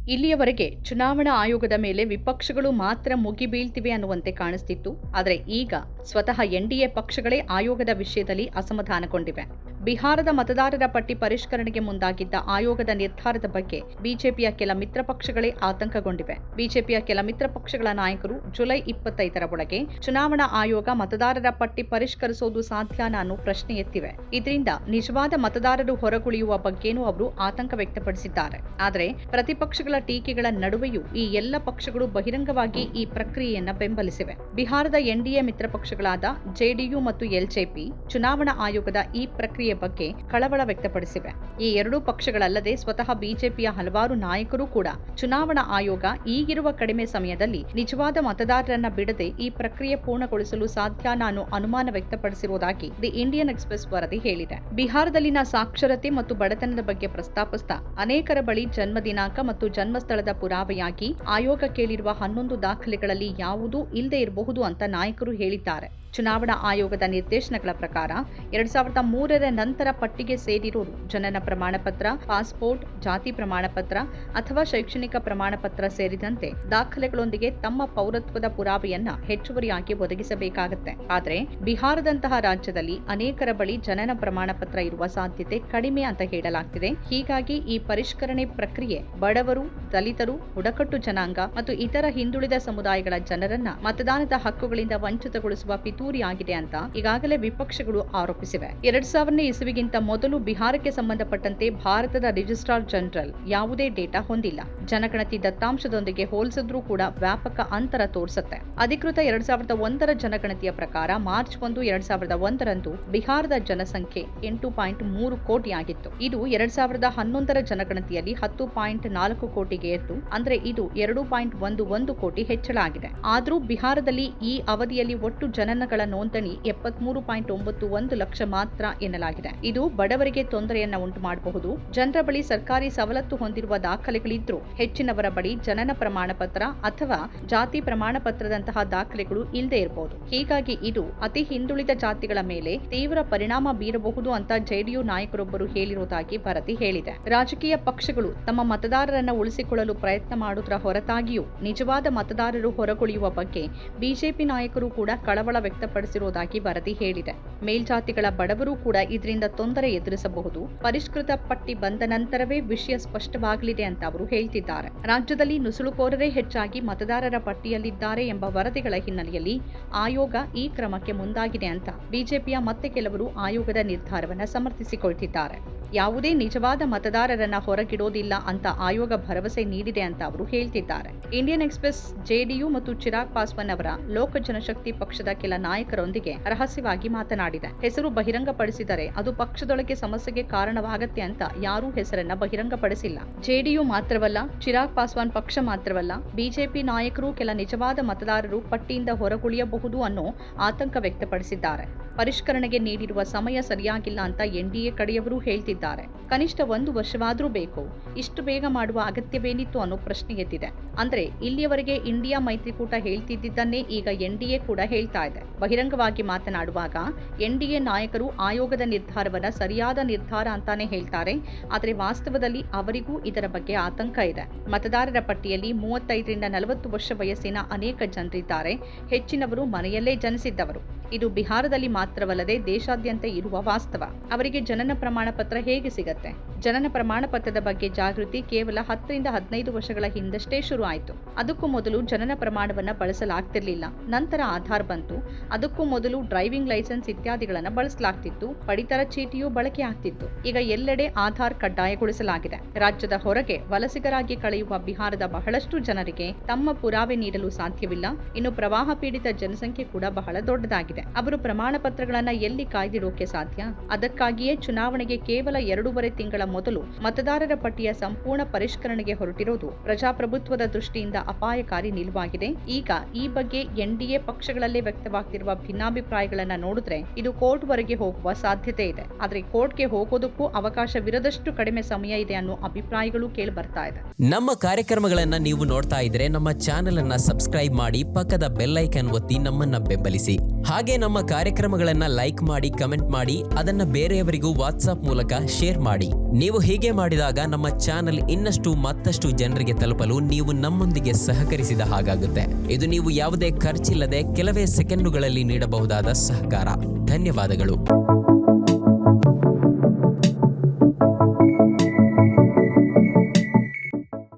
ಇಲ್ಲಿಯವರೆಗೆ ಚುನಾವಣಾ ಆಯೋಗದ ಮೇಲೆ ವಿಪಕ್ಷಗಳು ಮಾತ್ರ ಮುಗಿಬೀಳ್ತಿವೆ ಅನ್ನುವಂತೆ ಕಾಣಿಸ್ತಿತ್ತು. ಆದರೆ ಈಗ ಸ್ವತಃ ಎನ್ಡಿಎ ಪಕ್ಷಗಳೇ ಆಯೋಗದ ವಿಷಯದಲ್ಲಿ ಅಸಮಾಧಾನಗೊಂಡಿವೆ. ಬಿಹಾರದ ಮತದಾರರ ಪಟ್ಟಿ ಪರಿಷ್ಕರಣೆಗೆ ಮುಂದಾಗಿದ್ದ ಆಯೋಗದ ನಿರ್ಧಾರದ ಬಗ್ಗೆ ಬಿಜೆಪಿಯ ಕೆಲ ಮಿತ್ರ ಪಕ್ಷಗಳೇ ಆತಂಕಗೊಂಡಿವೆ. ಬಿಜೆಪಿಯ ಕೆಲ ಮಿತ್ರ ಪಕ್ಷಗಳ ನಾಯಕರು ಜುಲೈ 25ರ ಒಳಗೆ ಚುನಾವಣಾ ಆಯೋಗ ಮತದಾರರ ಪಟ್ಟಿ ಪರಿಷ್ಕರಿಸೋದು ಸಾಧ್ಯನಾ ಅನ್ನೋ ಪ್ರಶ್ನೆ ಎತ್ತಿವೆ. ಇದರಿಂದ ನಿಜವಾದ ಮತದಾರರು ಹೊರಗುಳಿಯುವ ಬಗ್ಗೆನೂ ಅವರು ಆತಂಕ ವ್ಯಕ್ತಪಡಿಸಿದ್ದಾರೆ. ಆದರೆ ಪ್ರತಿಪಕ್ಷಗಳ ಟೀಕೆಗಳ ನಡುವೆಯೂ ಈ ಎಲ್ಲ ಪಕ್ಷಗಳು ಬಹಿರಂಗವಾಗಿ ಈ ಪ್ರಕ್ರಿಯೆಯನ್ನ ಬೆಂಬಲಿಸಿವೆ. ಬಿಹಾರದ ಎನ್ಡಿಎ ಮಿತ್ರ ಪಕ್ಷಗಳಾದ ಜೆಡಿಯು ಮತ್ತು ಎಲ್ಜೆಪಿ ಚುನಾವಣಾ ಆಯೋಗದ ಈ ಪ್ರಕ್ರಿಯೆ ಬಗ್ಗೆ ಕಳವಳ ವ್ಯಕ್ತಪಡಿಸಿವೆ. ಈ ಎರಡೂ ಪಕ್ಷಗಳಲ್ಲದೆ ಸ್ವತಃ ಬಿಜೆಪಿಯ ಹಲವಾರು ನಾಯಕರು ಕೂಡ ಚುನಾವಣಾ ಆಯೋಗ ಈಗಿರುವ ಕಡಿಮೆ ಸಮಯದಲ್ಲಿ ನಿಜವಾದ ಮತದಾರರನ್ನ ಬಿಡದೆ ಈ ಪ್ರಕ್ರಿಯೆ ಪೂರ್ಣಗೊಳಿಸಲು ಸಾಧ್ಯನಾ ಅನ್ನೋ ಅನುಮಾನ ವ್ಯಕ್ತಪಡಿಸಿರುವುದಾಗಿ ದಿ ಇಂಡಿಯನ್ ಎಕ್ಸ್‌ಪ್ರೆಸ್ ವರದಿ ಹೇಳಿದೆ. ಬಿಹಾರದಲ್ಲಿನ ಸಾಕ್ಷರತೆ ಮತ್ತು ಬಡತನದ ಬಗ್ಗೆ ಪ್ರಸ್ತಾಪಿಸ್ತಾ ಅನೇಕರ ಬಳಿ ಜನ್ಮ ದಿನಾಂಕ ಮತ್ತು ಜನ್ಮಸ್ಥಳದ ಪುರಾವೆಯಾಗಿ ಆಯೋಗ ಕೇಳಿರುವ 11 ದಾಖಲೆಗಳಲ್ಲಿ ಯಾವುದೂ ಇಲ್ಲದೆ ಇರಬಹುದು ಅಂತ ನಾಯಕರು ಹೇಳಿದ್ದಾರೆ. ಚುನಾವಣಾ ಆಯೋಗದ ನಿರ್ದೇಶನಗಳ ಪ್ರಕಾರ 2003ರ ನಂತರ ಪಟ್ಟಿಗೆ ಸೇರಿರೋರು ಜನನ ಪ್ರಮಾಣ ಪತ್ರ, ಪಾಸ್ಪೋರ್ಟ್, ಜಾತಿ ಪ್ರಮಾಣ ಪತ್ರ ಅಥವಾ ಶೈಕ್ಷಣಿಕ ಪ್ರಮಾಣ ಪತ್ರ ಸೇರಿದಂತೆ ದಾಖಲೆಗಳೊಂದಿಗೆ ತಮ್ಮ ಪೌರತ್ವದ ಪುರಾವೆಯನ್ನ ಹೆಚ್ಚುವರಿಯಾಗಿ ಒದಗಿಸಬೇಕಾಗುತ್ತೆ. ಆದರೆ ಬಿಹಾರದಂತಹ ರಾಜ್ಯದಲ್ಲಿ ಅನೇಕರ ಬಳಿ ಜನನ ಪ್ರಮಾಣ ಪತ್ರ ಇರುವ ಸಾಧ್ಯತೆ ಕಡಿಮೆ ಅಂತ ಹೇಳಲಾಗ್ತಿದೆ. ಹೀಗಾಗಿ ಈ ಪರಿಷ್ಕರಣೆ ಪ್ರಕ್ರಿಯೆ ಬಡವರು, ದಲಿತರು, ಬುಡಕಟ್ಟು ಜನಾಂಗ ಮತ್ತು ಇತರ ಹಿಂದುಳಿದ ಸಮುದಾಯಗಳ ಜನರನ್ನ ಮತದಾನದ ಹಕ್ಕುಗಳಿಂದ ವಂಚಿತಗೊಳಿಸುವ ಪಿತೂರಿಯಾಗಿದೆ ಅಂತ ಈಗಾಗಲೇ ವಿಪಕ್ಷಗಳು ಆರೋಪಿಸಿವೆ. 2000ನೇ ಇಸವಿಗಿಂತ ಮೊದಲು ಬಿಹಾರಕ್ಕೆ ಸಂಬಂಧಪಟ್ಟಂತೆ ಭಾರತದ ರಿಜಿಸ್ಟ್ರಾರ್ ಜನರಲ್ ಯಾವುದೇ ಡೇಟಾ ಹೊಂದಿಲ್ಲ. ಜನಗಣತಿ ದತ್ತಾಂಶದೊಂದಿಗೆ ಹೋಲಿಸಿದ್ರೂ ಕೂಡ ವ್ಯಾಪಕ ಅಂತರ ತೋರಿಸುತ್ತೆ. ಅಧಿಕೃತ 2001ರ ಜನಗಣತಿಯ ಪ್ರಕಾರ ಮಾರ್ಚ್ 1, 2001ರಂದು ಬಿಹಾರದ ಜನಸಂಖ್ಯೆ 8.3 ಕೋಟಿಯಾಗಿತ್ತು. ಇದು 2011ರ ಜನಗಣತಿಯಲ್ಲಿ 10.4 ಕೋಟಿಗೆ ಏರಿತು. ಅಂದ್ರೆ ಇದು 2.11 ಕೋಟಿ ಹೆಚ್ಚಳ ಆಗಿದೆ. ಆದರೂ ಬಿಹಾರದಲ್ಲಿ ಈ ಅವಧಿಯಲ್ಲಿ ಒಟ್ಟು ಜನನಗಳ ನೋಂದಣಿ 73.91 ಲಕ್ಷ ಮಾತ್ರ ಎನ್ನಲಾಗಿದೆ. ಇದು ಬಡವರಿಗೆ ತೊಂದರೆಯನ್ನ ಉಂಟು ಮಾಡಬಹುದು. ಜನರ ಬಳಿ ಸರ್ಕಾರಿ ಸವಲತ್ತು ಹೊಂದಿರುವ ದಾಖಲೆಗಳಿದ್ರೂ ಹೆಚ್ಚಿನವರ ಬಳಿ ಜನನ ಪ್ರಮಾಣ ಪತ್ರ ಅಥವಾ ಜಾತಿ ಪ್ರಮಾಣ ಪತ್ರದಂತಹ ದಾಖಲೆಗಳು ಇಲ್ಲದೆ ಇರಬಹುದು. ಹೀಗಾಗಿ ಇದು ಅತಿ ಹಿಂದುಳಿದ ಜಾತಿಗಳ ಮೇಲೆ ತೀವ್ರ ಪರಿಣಾಮ ಬೀರಬಹುದು ಅಂತ ಜೆಡಿಯು ನಾಯಕರೊಬ್ಬರು ಹೇಳಿರುವುದಾಗಿ ವರದಿ ಹೇಳಿದೆ. ರಾಜಕೀಯ ಪಕ್ಷಗಳು ತಮ್ಮ ಮತದಾರರನ್ನ ಉಳಿಸಿಕೊಳ್ಳಲು ಪ್ರಯತ್ನ ಮಾಡುವುದರ ಹೊರತಾಗಿಯೂ ನಿಜವಾದ ಮತದಾರರು ಹೊರಗುಳಿಯುವ ಬಗ್ಗೆ ಬಿಜೆಪಿ ನಾಯಕರು ಕೂಡ ಕಳವಳ ವ್ಯಕ್ತಪಡಿಸಿರುವುದಾಗಿ ವರದಿ ಹೇಳಿದೆ. ಮೇಲ್ಜಾತಿಗಳ ಬಡವರು ಕೂಡ ಇದರಿಂದ ತೊಂದರೆ ಎದುರಿಸಬಹುದು. ಪರಿಷ್ಕೃತ ಪಟ್ಟಿ ಬಂದ ನಂತರವೇ ವಿಷಯ ಸ್ಪಷ್ಟವಾಗಲಿದೆ ಅಂತ ಅವರು ಹೇಳ್ತಿದ್ದಾರೆ. ರಾಜ್ಯದಲ್ಲಿ ನುಸುಳುಕೋರರೇ ಹೆಚ್ಚಾಗಿ ಮತದಾರರ ಪಟ್ಟಿಯಲ್ಲಿದ್ದಾರೆ ಎಂಬ ವರದಿಗಳ ಹಿನ್ನೆಲೆಯಲ್ಲಿ ಆಯೋಗ ಈ ಕ್ರಮಕ್ಕೆ ಮುಂದಾಗಿದೆ ಅಂತ ಬಿಜೆಪಿಯ ಮತ್ತೆ ಕೆಲವರು ಆಯೋಗದ ನಿರ್ಧಾರವನ್ನ ಸಮರ್ಥಿಸಿಕೊಳ್ತಿದ್ದಾರೆ. ಯಾವುದೇ ನಿಜವಾದ ಮತದಾರರನ್ನ ಹೊರಗಿಡೋದಿಲ್ಲ ಅಂತ ಆಯೋಗ ಭರವಸೆ ನೀಡಿದೆ ಅಂತ ಅವರು ಹೇಳ್ತಿದ್ದಾರೆ. ಇಂಡಿಯನ್ ಎಕ್ಸ್‌ಪ್ರೆಸ್ ಜೆಡಿಯು ಮತ್ತು ಚಿರಾಗ್ ಪಾಸ್ವಾನ್ ಅವರ ಲೋಕ ಜನಶಕ್ತಿ ಪಕ್ಷದ ಕೆಲ ನಾಯಕರೊಂದಿಗೆ ರಹಸ್ಯವಾಗಿ ಮಾತನಾಡಿದೆ. ಹೆಸರು ಬಹಿರಂಗಪಡಿಸಿದರೆ ಅದು ಪಕ್ಷದೊಳಗೆ ಸಮಸ್ಯೆಗೆ ಕಾರಣವಾಗತ್ತೆ ಅಂತ ಯಾರೂ ಹೆಸರನ್ನ ಬಹಿರಂಗಪಡಿಸಿಲ್ಲ. ಜೆಡಿಯು ಮಾತ್ರವಲ್ಲ, ಚಿರಾಗ್ ಪಾಸ್ವಾನ್ ಪಕ್ಷ ಮಾತ್ರವಲ್ಲ, ಬಿಜೆಪಿ ನಾಯಕರು ಕೆಲ ನಿಜವಾದ ಮತದಾರರು ಪಟ್ಟಿಯಿಂದ ಹೊರಗುಳಿಯಬಹುದು ಅನ್ನೋ ಆತಂಕ ವ್ಯಕ್ತಪಡಿಸಿದ್ದಾರೆ. ಪರಿಷ್ಕರಣೆಗೆ ನೀಡಿರುವ ಸಮಯ ಸರಿಯಾಗಿಲ್ಲ ಅಂತ ಎನ್ಡಿಎ ಕಡೆಯವರು ಹೇಳ್ತಿದ್ದಾರೆ. ಕನಿಷ್ಠ 1 ವರ್ಷವಾದ್ರೂ ಬೇಕು, ಇಷ್ಟು ಬೇಗ ಮಾಡುವ ಅಗತ್ಯವೇನಿತ್ತು ಅನ್ನೋ ಪ್ರಶ್ನೆ ಎದ್ದಿದೆ. ಅಂದ್ರೆ ಇಲ್ಲಿಯವರೆಗೆ ಇಂಡಿಯಾ ಮೈತ್ರಿಕೂಟ ಹೇಳ್ತಿದ್ದನ್ನೇ ಈಗ ಎನ್ಡಿಎ ಕೂಡ ಹೇಳ್ತಾ ಇದೆ. ಬಹಿರಂಗವಾಗಿ ಮಾತನಾಡುವಾಗ ಎನ್ಡಿಎ ನಾಯಕರು ಆಯೋಗದ ನಿರ್ಧಾರವನ್ನ ಸರಿಯಾದ ನಿರ್ಧಾರ ಅಂತಾನೆ ಹೇಳ್ತಾರೆ. ಆದರೆ ವಾಸ್ತವದಲ್ಲಿ ಅವರಿಗೂ ಇದರ ಬಗ್ಗೆ ಆತಂಕ ಇದೆ. ಮತದಾರರ ಪಟ್ಟಿಯಲ್ಲಿ 35ರಿಂದ 40 ವರ್ಷ ವಯಸ್ಸಿನ ಅನೇಕ ಜನರಿದ್ದಾರೆ. ಹೆಚ್ಚಿನವರು ಮನೆಯಲ್ಲೇ ಜನಿಸಿದ್ದವರು. ಇದು ಬಿಹಾರದಲ್ಲಿ ಮಾತ್ರವಲ್ಲದೆ ದೇಶಾದ್ಯಂತ ಇರುವ ವಾಸ್ತವ. ಅವರಿಗೆ ಜನನ ಪ್ರಮಾಣ ಪತ್ರ ಹೇಗೆ ಸಿಗತ್ತೆ? ಜನನ ಪ್ರಮಾಣ ಪತ್ರದ ಬಗ್ಗೆ ಜಾಗೃತಿ ಕೇವಲ 10ರಿಂದ 15 ವರ್ಷಗಳ ಹಿಂದಷ್ಟೇ ಶುರು ಆಯಿತು. ಅದಕ್ಕೂ ಮೊದಲು ಜನನ ಪ್ರಮಾಣವನ್ನ ಬಳಸಲಾಗ್ತಿರ್ಲಿಲ್ಲ. ನಂತರ ಆಧಾರ್ ಬಂತು. ಅದಕ್ಕೂ ಮೊದಲು ಡ್ರೈವಿಂಗ್ ಲೈಸೆನ್ಸ್ ಇತ್ಯಾದಿಗಳನ್ನ ಬಳಸಲಾಗ್ತಿತ್ತು. ಪಡಿತರ ಚೀಟಿಯೂ ಬಳಕೆ ಆಗ್ತಿತ್ತು. ಈಗ ಎಲ್ಲೆಡೆ ಆಧಾರ್ ಕಡ್ಡಾಯಗೊಳಿಸಲಾಗಿದೆ. ರಾಜ್ಯದ ಹೊರಗೆ ವಲಸಿಗರಾಗಿ ಕಳೆಯುವ ಬಿಹಾರದ ಬಹಳಷ್ಟು ಜನರಿಗೆ ತಮ್ಮ ಪುರಾವೆ ನೀಡಲು ಸಾಧ್ಯವಿಲ್ಲ. ಇನ್ನು ಪ್ರವಾಹ ಪೀಡಿತ ಜನಸಂಖ್ಯೆ ಕೂಡ ಬಹಳ ದೊಡ್ಡದಾಗಿದೆ. ಅವರು ಪ್ರಮಾಣ ಪತ್ರಗಳನ್ನ ಎಲ್ಲಿ ಕಾಯ್ದಿರೋಕೆ ಸಾಧ್ಯ? ಅದಕ್ಕಾಗಿಯೇ ಚುನಾವಣೆಗೆ ಕೇವಲ 2.5 ತಿಂಗಳ ಮೊದಲು ಮತದಾರರ ಪಟ್ಟಿಯ ಸಂಪೂರ್ಣ ಪರಿಷ್ಕರಣೆಗೆ ಹೊರಟಿರೋದು ಪ್ರಜಾಪ್ರಭುತ್ವದ ದೃಷ್ಟಿಯಿಂದ ಅಪಾಯಕಾರಿ ನಿಲುವಾಗಿದೆ. ಈಗ ಈ ಬಗ್ಗೆ ಎನ್ಡಿಎ ಪಕ್ಷಗಳಲ್ಲೇ ವ್ಯಕ್ತವಾಗ್ತಿರುವ ಭಿನ್ನಾಭಿಪ್ರಾಯಗಳನ್ನ ನೋಡಿದ್ರೆ ಇದು ಕೋರ್ಟ್ ವರೆಗೆ ಹೋಗುವ ಸಾಧ್ಯತೆ ಇದೆ. ಆದ್ರೆ ಕೋರ್ಟ್ಗೆ ಹೋಗೋದಕ್ಕೂ ಅವಕಾಶವಿರದಷ್ಟು ಕಡಿಮೆ ಸಮಯ ಇದೆ ಅನ್ನೋ ಅಭಿಪ್ರಾಯಗಳು ಕೇಳಿ ಬರ್ತಾ ಇದೆ. ನಮ್ಮ ಕಾರ್ಯಕ್ರಮಗಳನ್ನ ನೀವು ನೋಡ್ತಾ ಇದ್ರೆ ನಮ್ಮ ಚಾನೆಲ್ ಅನ್ನ ಸಬ್ಸ್ಕ್ರೈಬ್ ಮಾಡಿ, ಪಕ್ಕದ ಬೆಲ್ ಐಕಾನ್ ಒತ್ತಿ ನಮ್ಮನ್ನ ಬೆಂಬಲಿಸಿ. ಹಾಗೆ ನಮ್ಮ ಕಾರ್ಯಕ್ರಮಗಳನ್ನ ಲೈಕ್ ಮಾಡಿ, ಕಮೆಂಟ್ ಮಾಡಿ, ಅದನ್ನ ಬೇರೆಯವರಿಗೂ ವಾಟ್ಸಾಪ್ ಮೂಲಕ ಶೇರ್ ಮಾಡಿ. ನೀವು ಹೀಗೆ ಮಾಡಿದಾಗ ನಮ್ಮ ಚಾನೆಲ್ ಮತ್ತಷ್ಟು ಜನರಿಗೆ ತಲುಪಲು ನೀವು ನಮ್ಮೊಂದಿಗೆ ಸಹಕರಿಸಿದ ಹಾಗಾಗುತ್ತೆ. ಇದು ನೀವು ಯಾವುದೇ ಖರ್ಚಿಲ್ಲದೆ ಕೆಲವೇ ಸೆಕೆಂಡುಗಳಲ್ಲಿ ನೀಡಬಹುದಾದ ಸಹಕಾರ. ಧನ್ಯವಾದಗಳು.